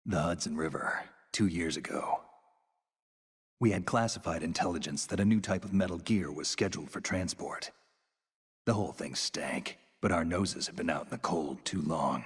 The Hudson River, 2 years ago. We had classified intelligence that a new type of metal gear was scheduled for transport. The whole thing stank, but our noses had been out in the cold too long.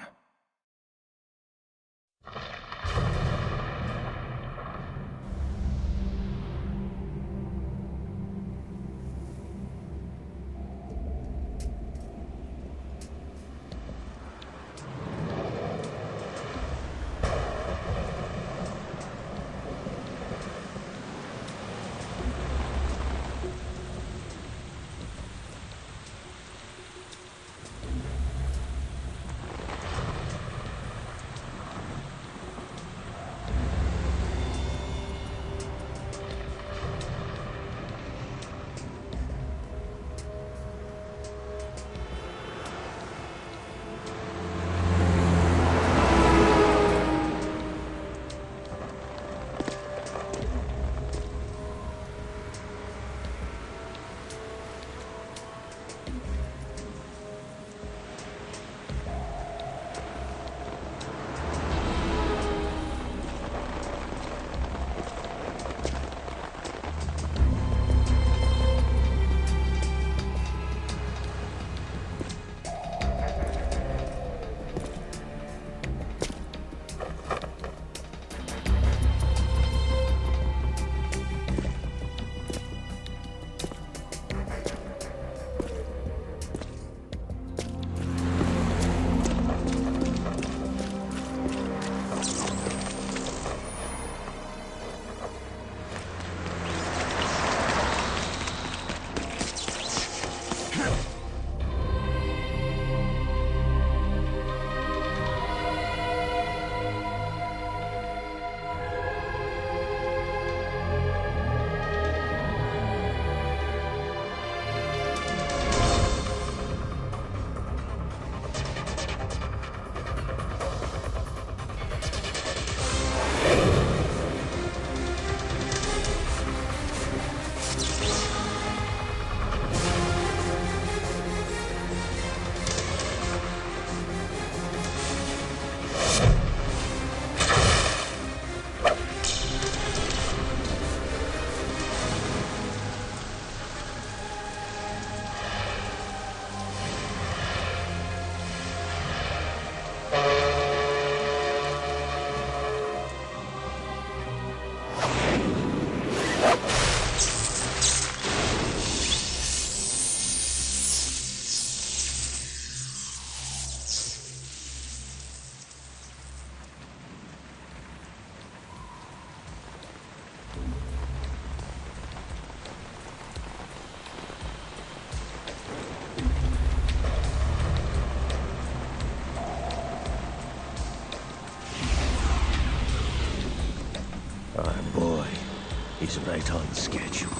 He's right on schedule.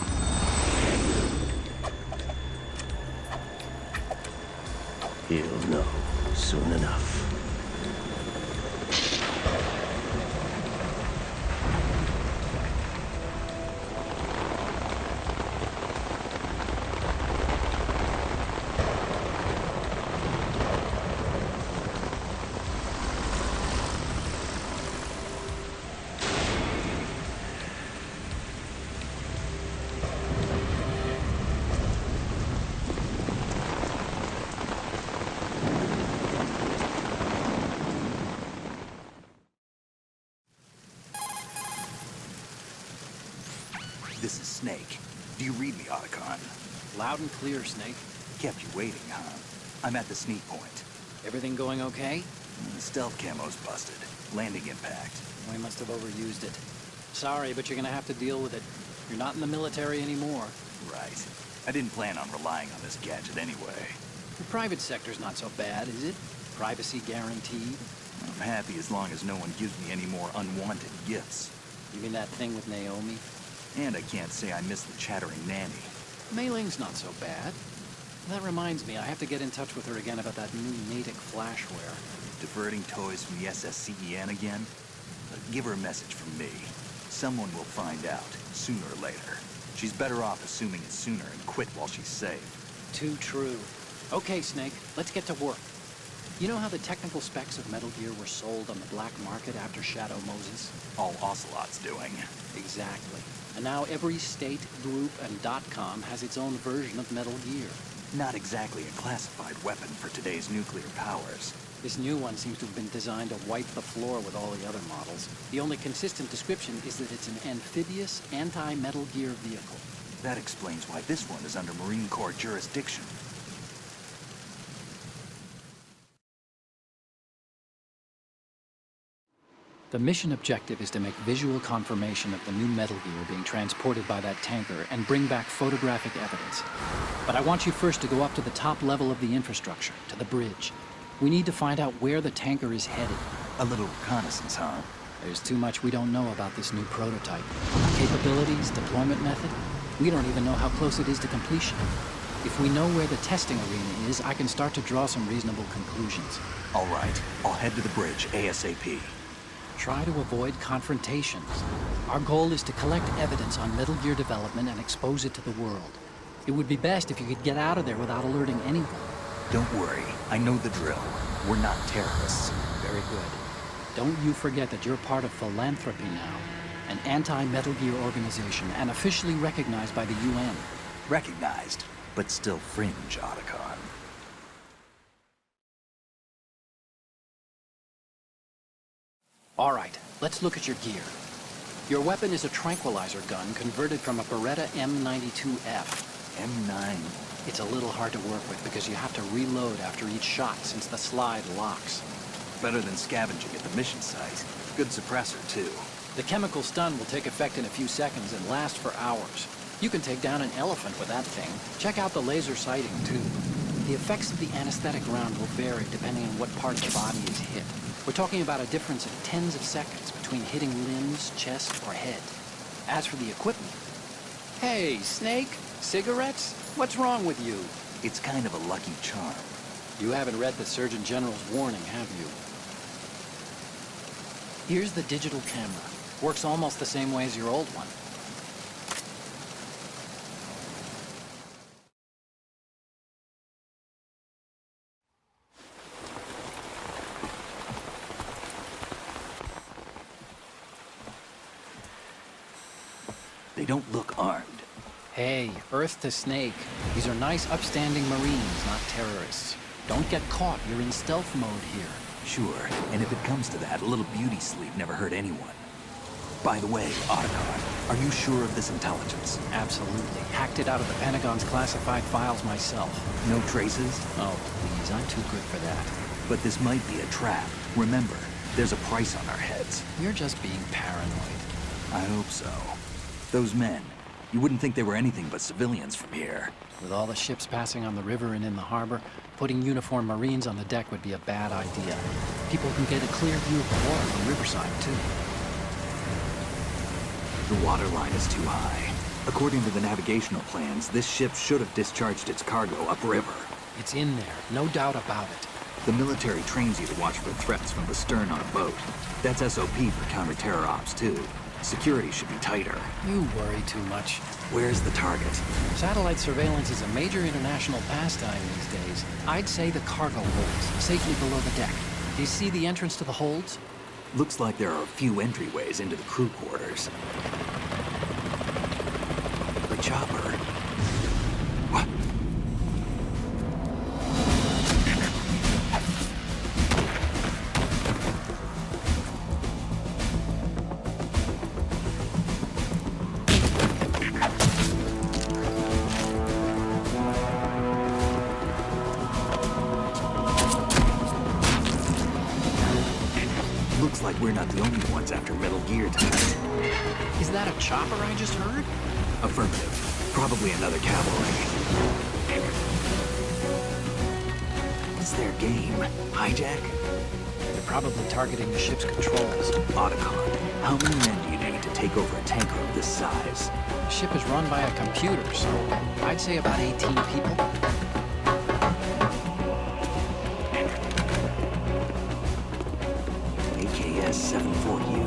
He'll know soon enough. This is Snake. Do you read me, Otacon? Loud and clear, Snake. Kept you waiting, huh? I'm at the sneak point. Everything going okay? The stealth camo's busted. Landing impact. We must have overused it. Sorry, but you're gonna have to deal with it. You're not in the military anymore. Right. I didn't plan on relying on this gadget anyway. The private sector's not so bad, is it? Privacy guaranteed. I'm happy as long as no one gives me any more unwanted gifts. You mean that thing with Naomi? And I can't say I miss the chattering nanny. Mei Ling's not so bad. That reminds me, I have to get in touch with her again about that new Natick flashware. Diverting toys from the SSCEN again? Give her a message from me. Someone will find out, sooner or later. She's better off assuming it sooner and quit while she's safe. Too true. Okay, Snake, let's get to work. You know how the technical specs of Metal Gear were sold on the black market after Shadow Moses? All Ocelot's doing. Exactly. And now every state, group, and .com has its own version of Metal Gear. Not exactly a classified weapon for today's nuclear powers. This new one seems to have been designed to wipe the floor with all the other models. The only consistent description is that it's an amphibious, anti-Metal Gear vehicle. That explains why this one is under Marine Corps jurisdiction. The mission objective is to make visual confirmation of the new Metal Gear being transported by that tanker and bring back photographic evidence. But I want you first to go up to the top level of the infrastructure, to the bridge. We need to find out where the tanker is headed. A little reconnaissance, huh? There's too much we don't know about this new prototype. Capabilities, deployment method. We don't even know how close it is to completion. If we know where the testing arena is, I can start to draw some reasonable conclusions. All right, I'll head to the bridge ASAP. Try to avoid confrontations. Our goal is to collect evidence on Metal Gear development and expose it to the world. It would be best if you could get out of there without alerting anyone. Don't worry, I know the drill. We're not terrorists. Very good. Don't you forget that you're part of Philanthropy now, an anti-Metal Gear organization and officially recognized by the UN. Recognized, but still fringe, Otacon. All right, let's look at your gear. Your weapon is a tranquilizer gun converted from a Beretta M92F. M9. It's a little hard to work with because you have to reload after each shot since the slide locks. Better than scavenging at the mission site. Good suppressor, too. The chemical stun will take effect in a few seconds and last for hours. You can take down an elephant with that thing. Check out the laser sighting, too. The effects of the anesthetic round will vary depending on what part of the body is hit. We're talking about a difference of tens of seconds between hitting limbs, chest, or head. As for the equipment... Hey, Snake? Cigarettes? What's wrong with you? It's kind of a lucky charm. You haven't read the Surgeon General's warning, have you? Here's the digital camera. Works almost the same way as your old one. They don't look armed. Hey, Earth to Snake. These are nice, upstanding Marines, not terrorists. Don't get caught. You're in stealth mode here. Sure, and if it comes to that, a little beauty sleep never hurt anyone. By the way, Otacon, are you sure of this intelligence? Absolutely. Hacked it out of the Pentagon's classified files myself. No traces? Oh, please, I'm too good for that. But this might be a trap. Remember, there's a price on our heads. You're just being paranoid. I hope so. Those men, you wouldn't think they were anything but civilians from here. With all the ships passing on the river and in the harbor, putting uniformed Marines on the deck would be a bad idea. People can get a clear view of the water from Riverside, too. The water line is too high. According to the navigational plans, this ship should have discharged its cargo upriver. It's in there, no doubt about it. The military trains you to watch for threats from the stern on a boat. That's SOP for counter-terror ops, too. Security should be tighter. You worry too much. Where's the target? Satellite surveillance is a major international pastime these days. I'd say the cargo holds, safely below the deck. Do you see the entrance to the holds? Looks like there are a few entryways into the crew quarters. The chopper. What? Looks like we're not the only ones after Metal Gear tonight. Is that a chopper I just heard? Affirmative. Probably another cavalry. What's their game? Hijack? They're probably targeting the ship's controls. Otacon, how many men do you need to take over a tanker of this size? The ship is run by a computer, so I'd say about 18 people. AKS 74U.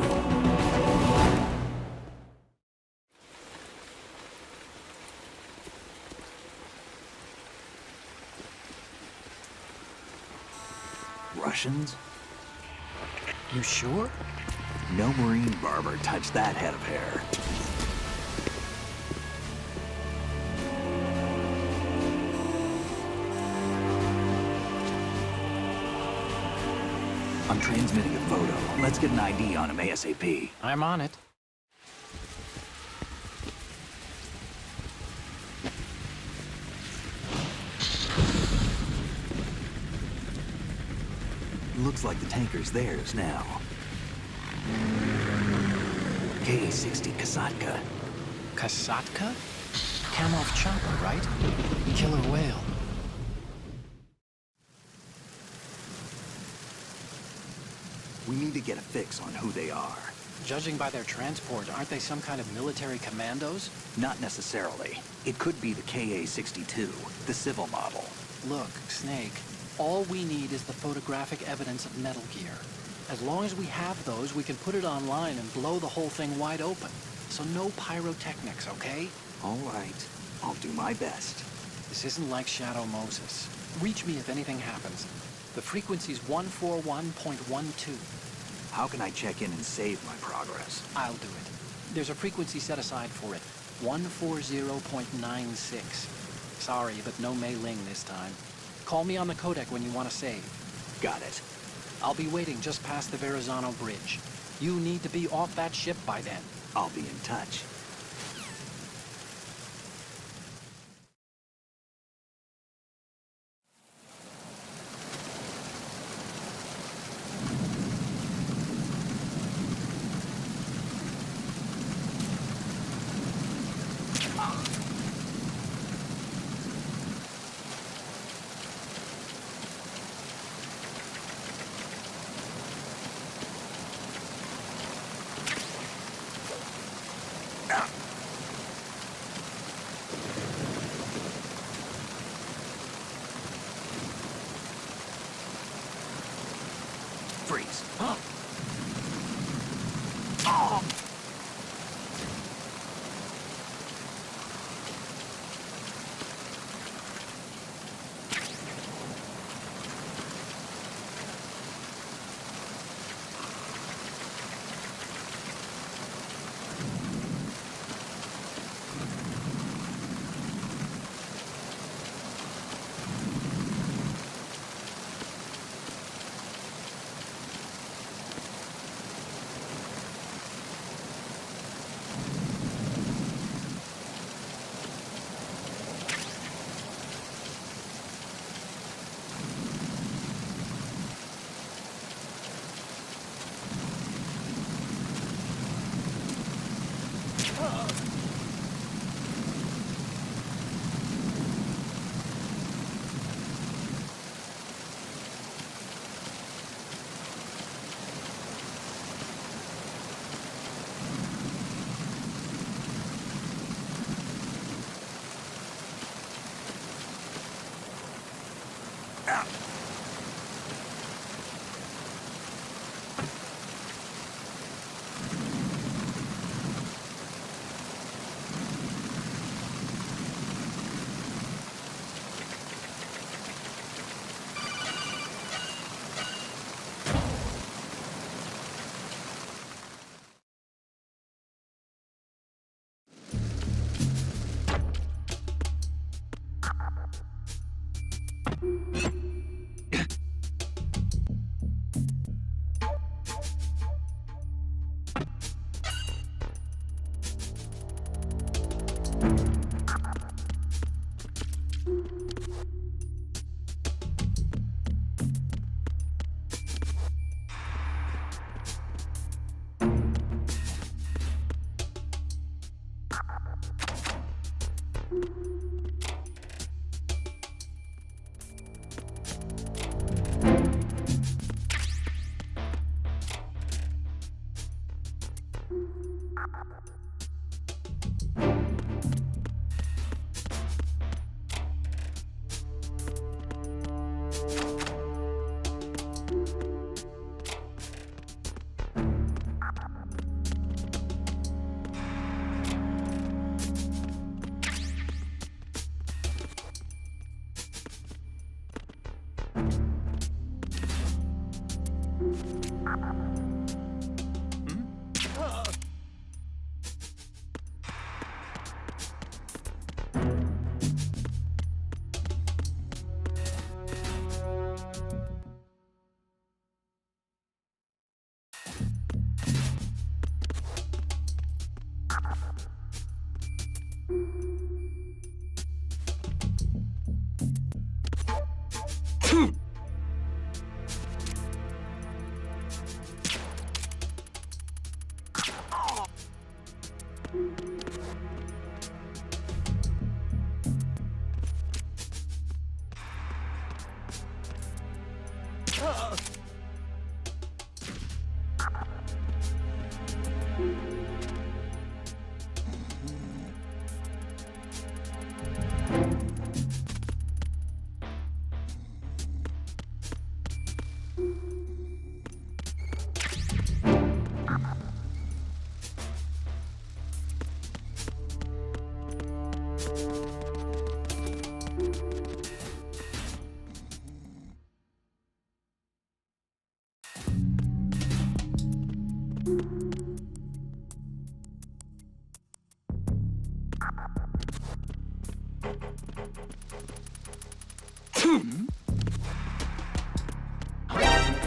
Russians? You sure? No Marine barber touched that head of hair. I'm transmitting a photo. Let's get an ID on him ASAP. I'm on it. Looks like the tanker's theirs now. Ka-60 Kasatka. Kasatka? Kamov chopper, right? Killer whale. We need to get a fix on who they are. Judging by their transport, aren't they some kind of military commandos? Not necessarily. It could be the Ka-62, the civil model. Look, Snake, all we need is the photographic evidence of Metal Gear. As long as we have those, we can put it online and blow the whole thing wide open. So no pyrotechnics, okay? All right. I'll do my best. This isn't like Shadow Moses. Reach me if anything happens. The frequency's 141.12. How can I check in and save my progress? I'll do it. There's a frequency set aside for it. 140.96. Sorry, but no Mei Ling this time. Call me on the codec when you want to save. Got it. I'll be waiting just past the Verrazano Bridge. You need to be off that ship by then. I'll be in touch. Freeze. Huh?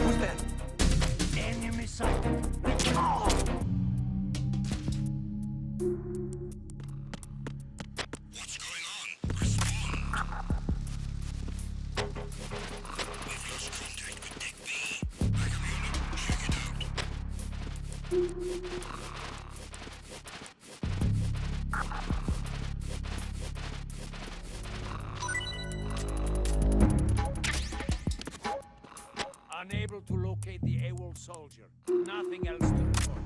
Who's that? Enemy sighted. What's going on? Respond. We've lost contact with Deck B. Back up unit. Check it out. Unable to locate the AWOL soldier. Nothing else to report.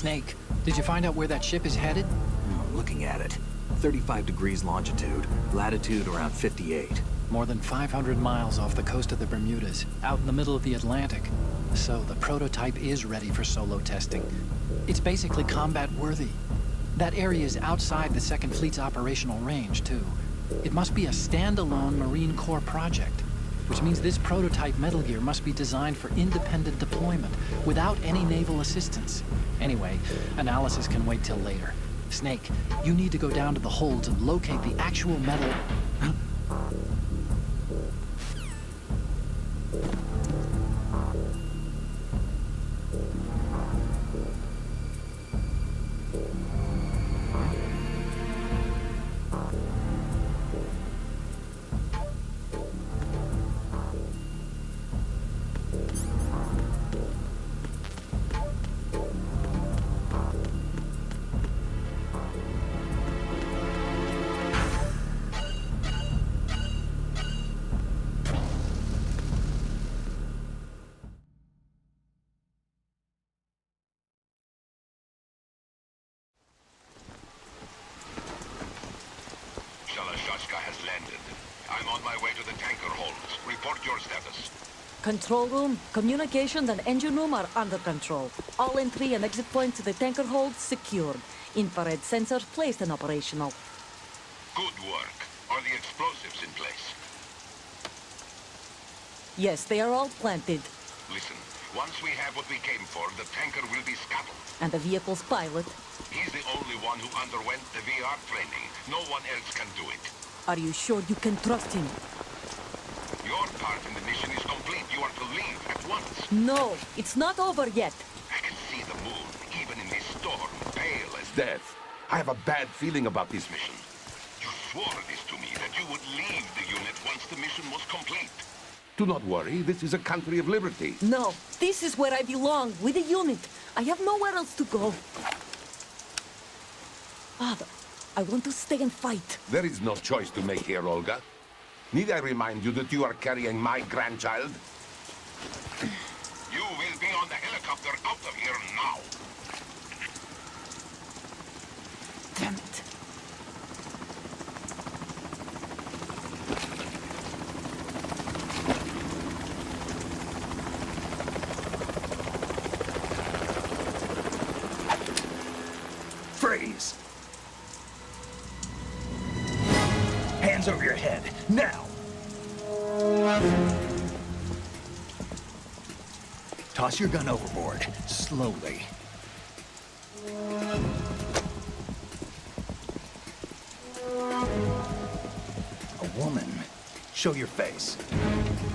Snake, did you find out where that ship is headed? I'm looking at it. 35 degrees longitude, latitude around 58. More than 500 miles off the coast of the Bermudas, out in the middle of the Atlantic. So the prototype is ready for solo testing. It's basically combat-worthy. That area is outside the Second Fleet's operational range, too. It must be a standalone Marine Corps project, which means this prototype Metal Gear must be designed for independent deployment, without any naval assistance. Anyway, analysis can wait till later. Snake, you need to go down to the holds and locate the actual metal... has landed. I'm on my way to the tanker holds. Report your status. Control room, communications and engine room are under control. All entry and exit points to the tanker holds secured. Infrared sensors placed and operational. Good work. Are the explosives in place? Yes, they are all planted. Listen, once we have what we came for, the tanker will be scuttled. And the vehicle's pilot? He's the only one who underwent the VR training. No one else can do it. Are you sure you can trust him? Your part in the mission is complete. You are to leave at once. No, it's not over yet. I can see the moon, even in this storm, pale as death. I have a bad feeling about this mission. You swore this to me, that you would leave the unit once the mission was complete. Do not worry, this is a country of liberty. No, this is where I belong, with the unit. I have nowhere else to go. Father, I want to stay and fight. There is no choice to make here, Olga. Need I remind you that you are carrying my grandchild? You will be on the helicopter out of here now. Damn it. Freeze! Hands over your head, now! Toss your gun overboard, slowly. A woman. Show your face.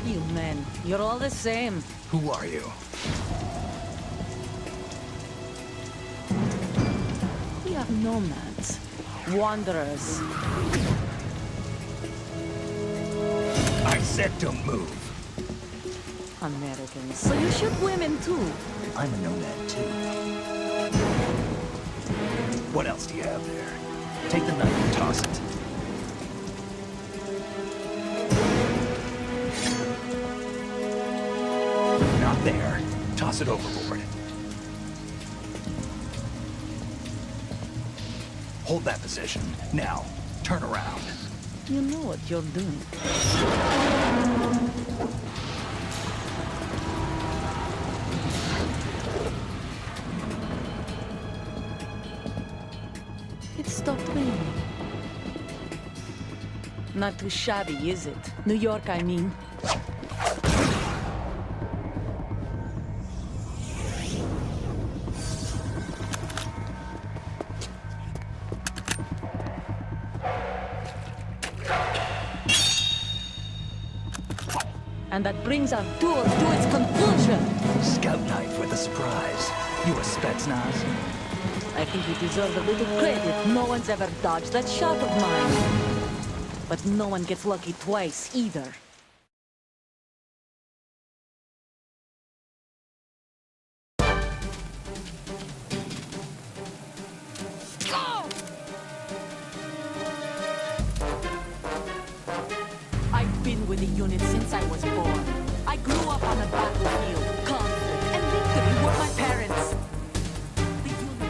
You men, you're all the same. Who are you? We are nomads. Wanderers. I said don't move. Americans. So you shoot women too. I'm a nomad too. What else do you have there? Take the knife and toss it. Not there. Toss it overboard. Hold that position. Now, turn around. You know what you're doing. It stopped raining. Not too shabby, is it? New York, I mean. And that brings our tour to its conclusion. Scout knife with a surprise. You a Spetsnaz? I think you deserve a little credit. No one's ever dodged that shot of mine. But no one gets lucky twice, either. I've been with the unit since I was born. I grew up on the battlefield. Conflict and victory were my parents. The unit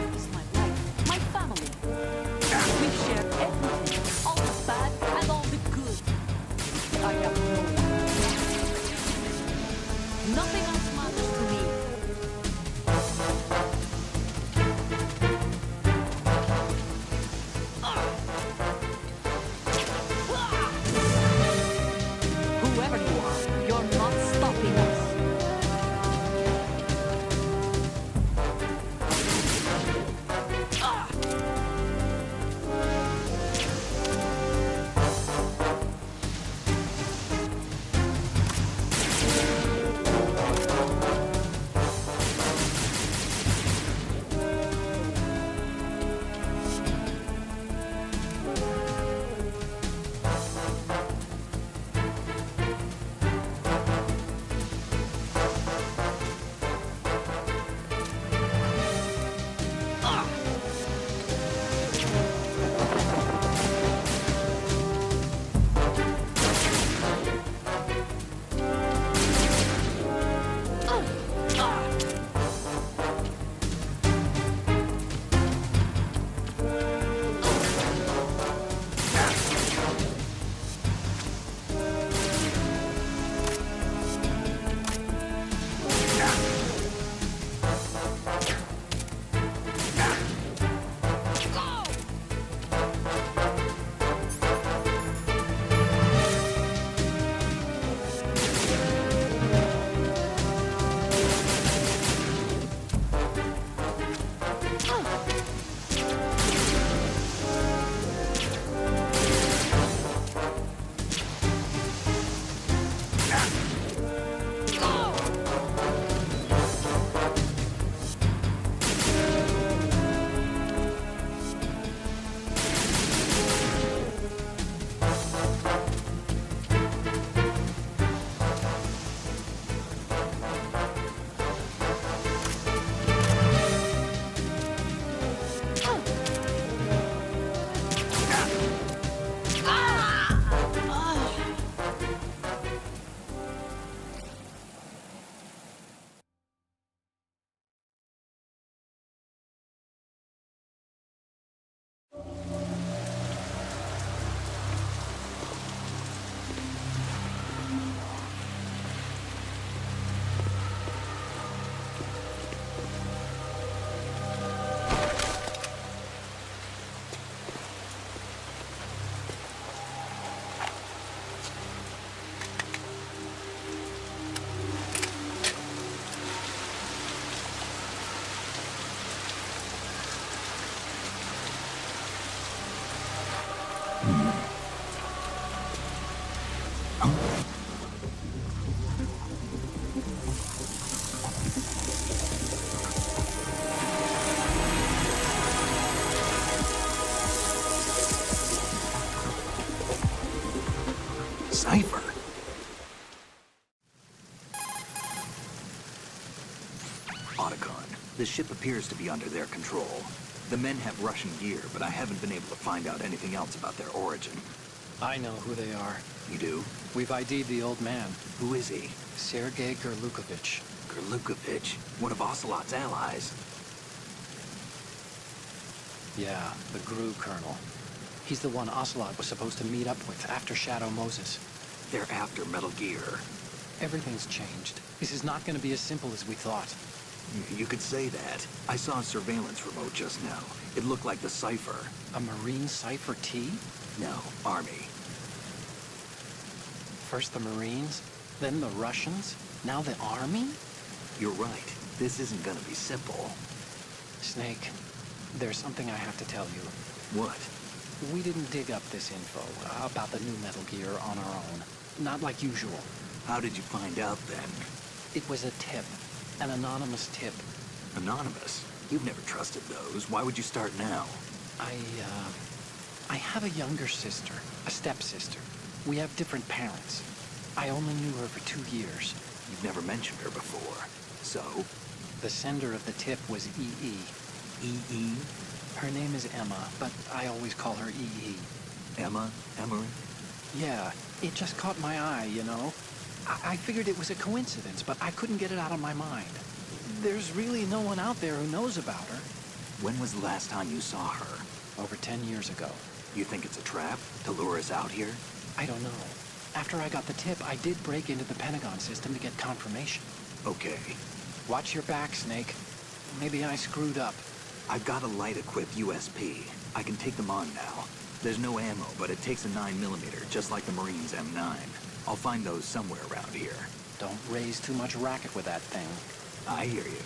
cipher. Otacon. The ship appears to be under their control. The men have Russian gear, but I haven't been able to find out anything else about their origin. I know who they are. You do? We've ID'd the old man, Who is he? Sergei Gerlukovich. Gerlukovich, one of Ocelot's allies. Yeah, the GRU colonel. He's the one Ocelot was supposed to meet up with after Shadow Moses. They're after Metal Gear. Everything's changed. This is not going to be as simple as we thought. You could say that. I saw a surveillance remote just now. It looked like the cipher. A Marine Cipher T? No, Army. First the Marines, then the Russians, now the Army? You're right. This isn't gonna be simple. Snake, there's something I have to tell you. What? We didn't dig up this info about the new Metal Gear on our own. Not like usual. How did you find out then? It was a tip. An anonymous tip. Anonymous? You've never trusted those. Why would you start now? I have a younger sister, a stepsister. We have different parents. I only knew her for 2 years. You've never mentioned her before. So? The sender of the tip was EE. E.E.? Her name is Emma, but I always call her EE. Emma? Emery? Yeah, it just caught my eye, you know? I figured it was a coincidence, but I couldn't get it out of my mind. There's really no one out there who knows about her. When was the last time you saw her? Over 10 years ago. You think it's a trap to lure us out here? I don't know. After I got the tip, I did break into the Pentagon system to get confirmation. Okay. Watch your back, Snake. Maybe I screwed up. I've got a light-equipped USP. I can take them on now. There's no ammo, but it takes a 9mm, just like the Marines' M9. I'll find those somewhere around here. Don't raise too much racket with that thing. I hear you.